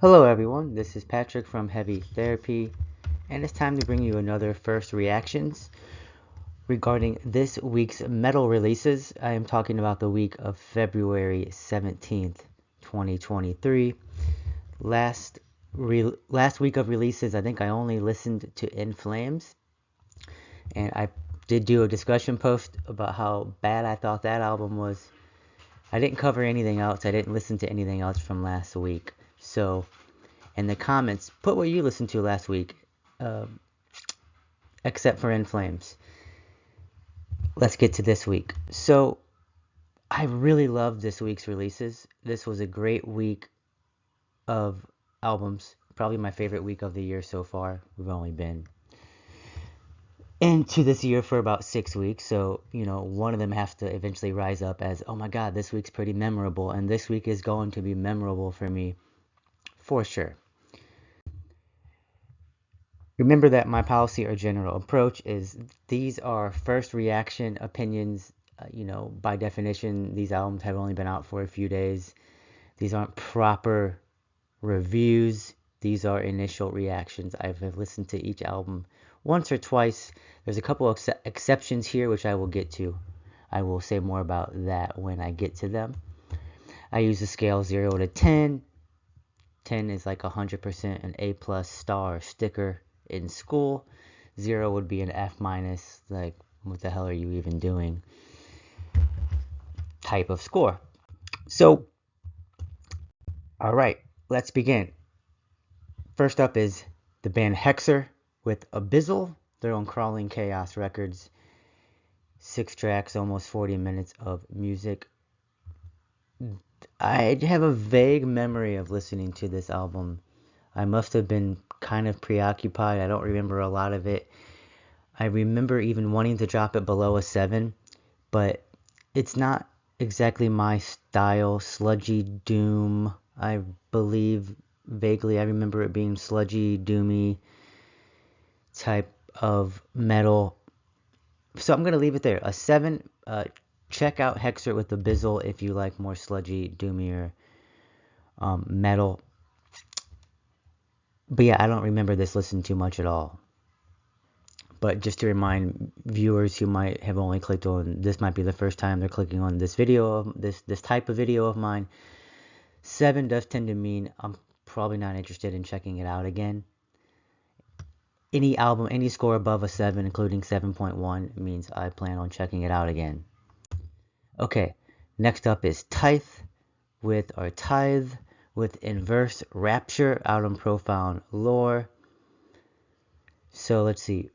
Hello everyone, this is Patrick from Heavy Therapy, and it's time to bring you another first reactions regarding this week's metal releases. I am talking about the week of February 17th, 2023. Last week of releases, I think I only listened to In Flames, and I did do a discussion post about how bad I thought that album was. I didn't cover anything else. I didn't listen to anything else from last week. So in the comments, put what you listened to last week, uh, except for In Flames. Let's get to this week. So, I really loved this week's releases. This was a great week of albums. Probably my favorite week of the year so far. We've only been into this year for about 6 weeks, so one of them has to eventually rise up as, oh my god, this week's pretty memorable, and this week is going to be memorable for me for sure. Remember that my policy or general approach is these are first reaction opinions. By definition, these albums have only been out for a few days. These aren't proper reviews. These are initial reactions. I've listened to each album once or twice. There's a couple of exceptions here, which I will get to. I will say more about that when I get to them. I use a scale 0 to 10. 10 is like 100% an A plus star sticker in school. 0 would be an F minus, like what the hell are you even doing type of score. So, all right, let's begin. First up is the band Hexer with Abyssal. They're on Crawling Chaos Records. 6 tracks, almost 40 minutes of music. I have a vague memory of listening to this album. I must have been kind of preoccupied. I don't remember a lot of it. I remember even wanting to drop it below a 7, but it's not exactly my style. Sludgy doom, I believe vaguely. I remember it being sludgy, doomy type of metal. So I'm going to leave it there. A 7. Check out Hexer with the Bizzle if you like more sludgy, doomier metal. But yeah, I don't remember this listening too much at all. But just to remind viewers who might have only clicked on, this might be the first time they're clicking on this video, this type of video of mine, 7 does tend to mean I'm probably not interested in checking it out again. Any album, any score above a 7, including 7.1, means I plan on checking it out again. Okay, next up is Tith with Inverse Rapture out on Profound Lore. So let's see.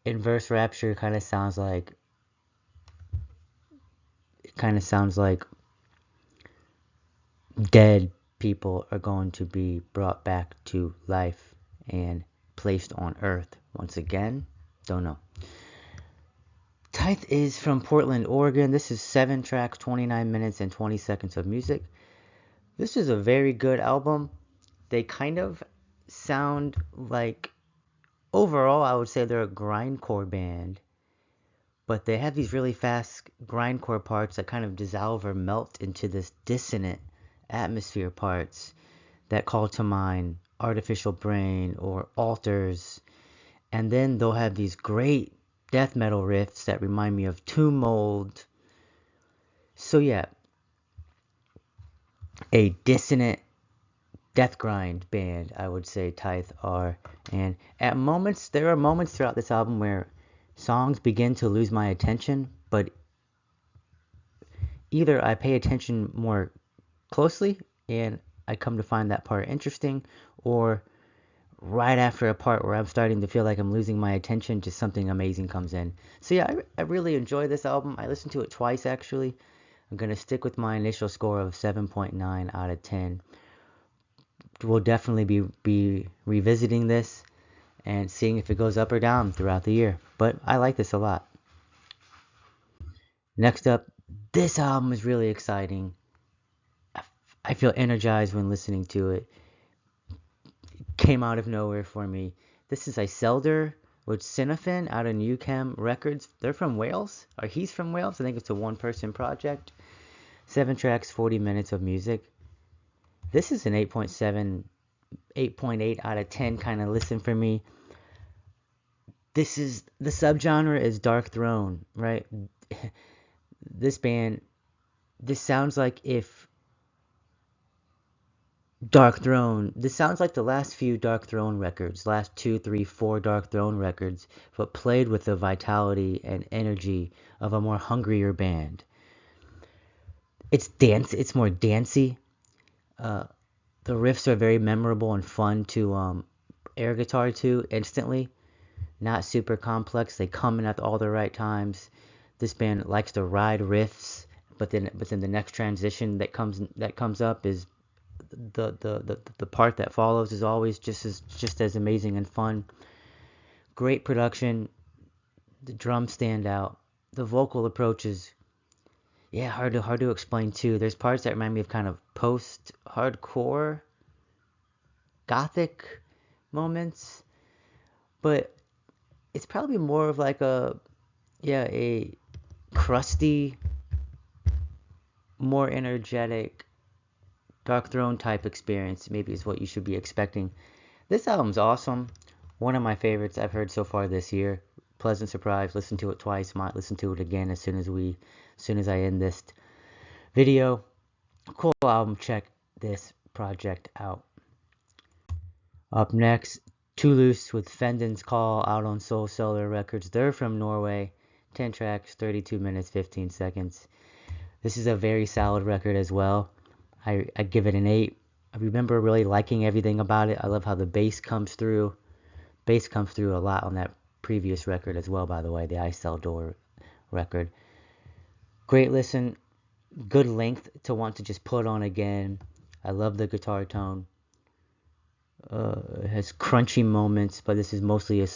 Inverse Rapture kind of sounds like dead people are going to be brought back to life and placed on Earth once again. Don't know. Tith is from Portland, Oregon. This is 7 tracks, 29 minutes, and 20 seconds of music. This is a very good album. They kind of sound like, overall, I would say they're a grindcore band. But they have these really fast grindcore parts that kind of dissolve or melt into this dissonant atmosphere parts that call to mind Artificial Brain or Altars. And then they'll have these great death metal riffs that remind me of Tomb Mold. So yeah, a dissonant death grind band, I would say Tith are. And at moments, there are moments throughout this album where songs begin to lose my attention, but either I pay attention more closely and I come to find that part interesting, or right after a part where I'm starting to feel like I'm losing my attention, just something amazing comes in. So yeah, I really enjoy this album. I listened to it twice actually. I'm going to stick with my initial score of 7.9 out of 10. We'll definitely be revisiting this and seeing if it goes up or down throughout the year. But I like this a lot. Next up, this album is really exciting. I feel energized when listening to it. Came out of nowhere for me. This is Icelder with Cinephin out of Newcam Records. They're from Wales, or he's from Wales. I think it's a one-person project. 7 tracks, 40 minutes of music. This is an 8.7, 8.8 out of 10 kind of listen for me. This is, the subgenre is Dark Throne, right? This band, this sounds like if Dark Throne, this sounds like the last few Dark Throne records, last 2, 3, 4 Dark Throne records, but played with the vitality and energy of a more hungrier band. It's more dancey. The riffs are very memorable and fun to air guitar to instantly. Not super complex. They come in at all the right times. This band likes to ride riffs, but then the next transition that comes up is the part that follows is always just as amazing and fun. Great production. The drums stand out. The vocal approach is, yeah, hard to explain too. There's parts that remind me of kind of post-hardcore gothic moments, but it's probably more of like a crusty, more energetic Dark Throne type experience. Maybe is what you should be expecting. This album's awesome. One of my favorites I've heard so far this year. Pleasant surprise. Listened to it twice. Might listen to it again as soon as I end this video. Cool album. Check this project out. Up next, Toulouse with Fendon's Call out on Soul Cellar Records. They're from Norway. 10 tracks, 32 minutes, 15 seconds. This is a very solid record as well. I give it an 8. I remember really liking everything about it. I love how the bass comes through. Bass comes through a lot on that previous record as well, by the way, the Icelder record. Great listen. Good length to want to just put on again. I love the guitar tone. It has crunchy moments, but this is mostly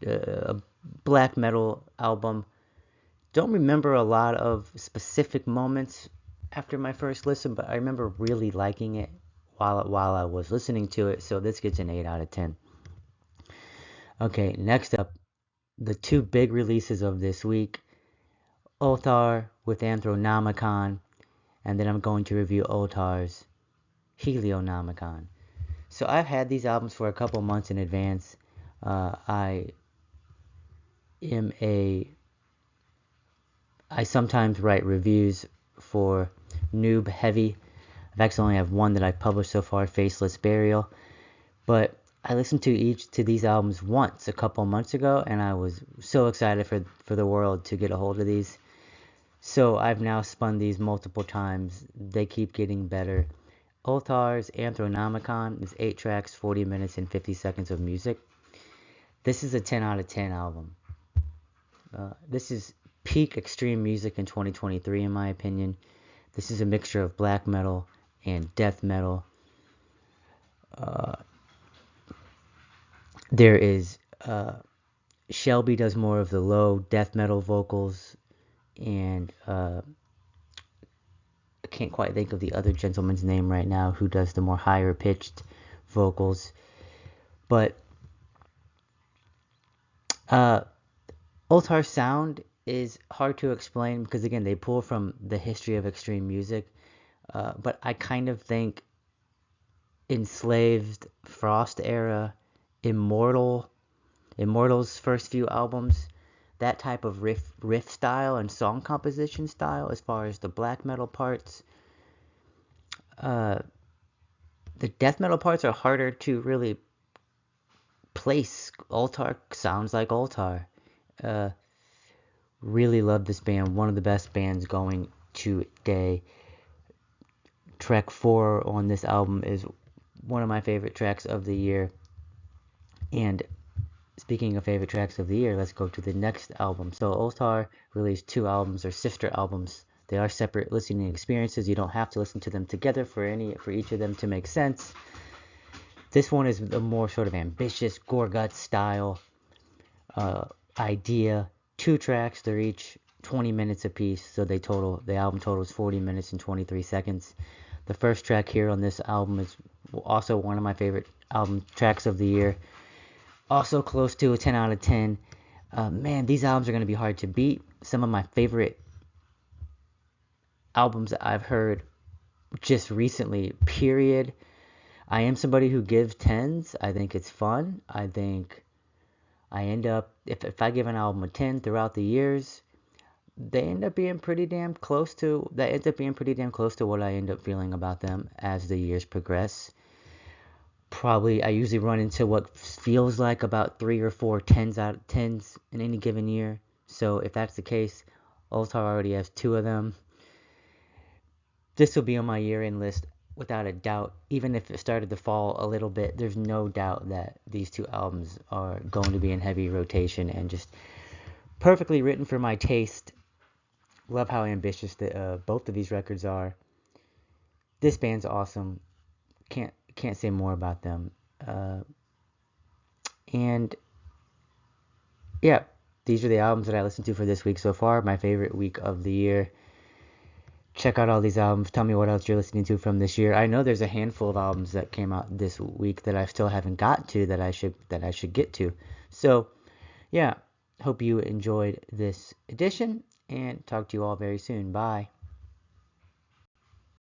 a black metal album. Don't remember a lot of specific moments after my first listen, but I remember really liking it while I was listening to it, so this gets an 8 out of 10. Okay, next up, the two big releases of this week, Ulthar with Anthronomicon, and then I'm going to review Otar's Helionomicon. So I've had these albums for a couple months in advance. I sometimes write reviews for Noob Heavy. I've actually only have one that I've published so far, Faceless Burial. But I listened to these albums once a couple months ago, and I was so excited for the world to get a hold of these. So I've now spun these multiple times. They keep getting better. Ulthar's Anthronomicon is 8 tracks, 40 minutes, and 50 seconds of music. This is a 10 out of 10 album. This is peak extreme music in 2023, in my opinion. This is a mixture of black metal and death metal. There is Shelby does more of the low death metal vocals, and I can't quite think of the other gentleman's name right now who does the more higher pitched vocals. But Ulthar sound is hard to explain because, again, they pull from the history of extreme music. But I kind of think Enslaved, Frost era, Immortal's first few albums, that type of riff style and song composition style as far as the black metal parts. The death metal parts are harder to really place. Ulthar sounds like Ulthar. Really love this band. One of the best bands going today. Track 4 on this album is one of my favorite tracks of the year. And speaking of favorite tracks of the year, let's go to the next album. So Ulthar released 2 albums, or sister albums. They are separate listening experiences. You don't have to listen to them together for each of them to make sense. This one is a more sort of ambitious Gorgut style idea. 2 tracks, they're each 20 minutes apiece, so the album totals 40 minutes and 23 seconds. The first track here on this album is also one of my favorite album tracks of the year. Also close to a 10 out of 10. Man, these albums are going to be hard to beat. Some of my favorite albums that I've heard just recently, period. I am somebody who gives 10s. I think it's fun. I think I end up, if I give an album a 10 throughout the years, they end up being pretty damn close to, that ends up being pretty damn close to what I end up feeling about them as the years progress. Probably, I usually run into what feels like about 3 or 4 10s out of 10s in any given year. So if that's the case, Ulthar already has 2 of them. This will be on my year-end list without a doubt. Even if it started to fall a little bit, there's no doubt that these 2 albums are going to be in heavy rotation and just perfectly written for my taste. Love how ambitious both of these records are. This band's awesome. Can't say more about them. And yeah, these are the albums that I listened to for this week so far. My favorite week of the year. Check out all these albums. Tell me what else you're listening to from this year. I know there's a handful of albums that came out this week that I still haven't got to that I should get to. So, yeah, hope you enjoyed this edition and talk to you all very soon. Bye.